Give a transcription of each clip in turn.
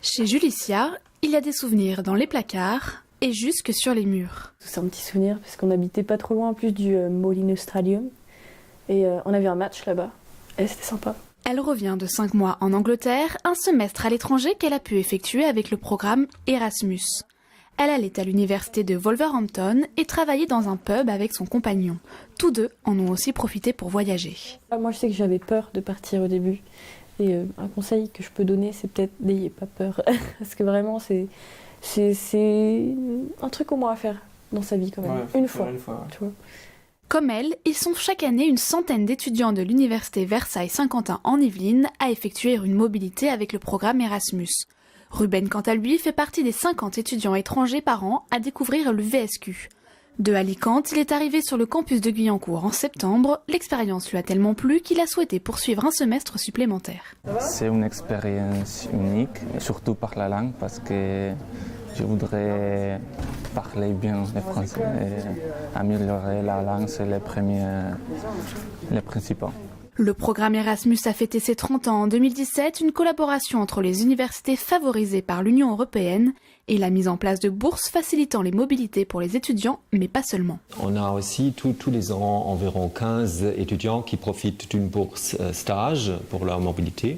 Chez Julicia, il y a des souvenirs dans les placards et jusque sur les murs. C'est un petit souvenir parce qu'on habitait pas trop loin en plus du Molineustralium et on avait un match là-bas et c'était sympa. Elle revient de 5 mois en Angleterre, un semestre à l'étranger qu'elle a pu effectuer avec le programme Erasmus. Elle allait à l'université de Wolverhampton et travaillait dans un pub avec son compagnon. Tous deux en ont aussi profité pour voyager. Moi je sais que j'avais peur de partir au début et un conseil que je peux donner c'est peut-être n'ayez pas peur parce que vraiment c'est un truc au moins à faire dans sa vie quand même, une fois. Tu vois. Comme elle, ils sont chaque année une centaine d'étudiants de l'université Versailles-Saint-Quentin en Yvelines à effectuer une mobilité avec le programme Erasmus. Ruben, quant à lui, fait partie des 50 étudiants étrangers par an à découvrir le VSQ. De Alicante, il est arrivé sur le campus de Guyancourt en septembre. L'expérience lui a tellement plu qu'il a souhaité poursuivre un semestre supplémentaire. C'est une expérience unique, surtout par la langue, parce que je voudrais parler bien le français et améliorer la langue, c'est le principal. Le programme Erasmus a fêté ses 30 ans en 2017, une collaboration entre les universités favorisées par l'Union européenne et la mise en place de bourses facilitant les mobilités pour les étudiants, mais pas seulement. On a aussi tous les ans environ 15 étudiants qui profitent d'une bourse stage pour leur mobilité.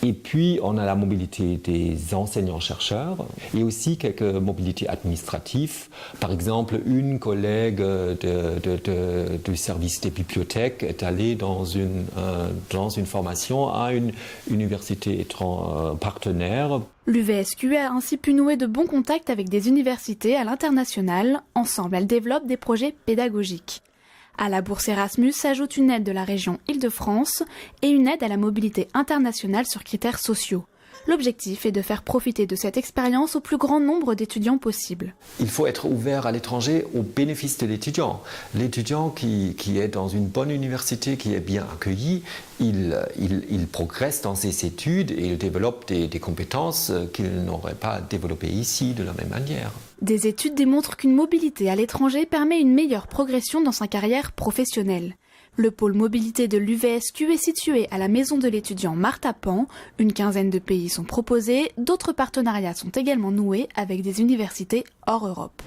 Et puis, on a la mobilité des enseignants-chercheurs et aussi quelques mobilités administratives. Par exemple, une collègue du service des bibliothèques est allée dans une formation à une université partenaire. L'UVSQ a ainsi pu nouer de bons contacts avec des universités à l'international. Ensemble, elles développent des projets pédagogiques. À la bourse Erasmus s'ajoute une aide de la région Île-de-France et une aide à la mobilité internationale sur critères sociaux. L'objectif est de faire profiter de cette expérience au plus grand nombre d'étudiants possible. Il faut être ouvert à l'étranger au bénéfice de l'étudiant. L'étudiant qui est dans une bonne université, qui est bien accueilli, il progresse dans ses études et il développe des compétences qu'il n'aurait pas développées ici de la même manière. Des études démontrent qu'une mobilité à l'étranger permet une meilleure progression dans sa carrière professionnelle. Le pôle mobilité de l'UVSQ est situé à la maison de l'étudiant Martha Pan. Une quinzaine de pays sont proposés, d'autres partenariats sont également noués avec des universités hors Europe.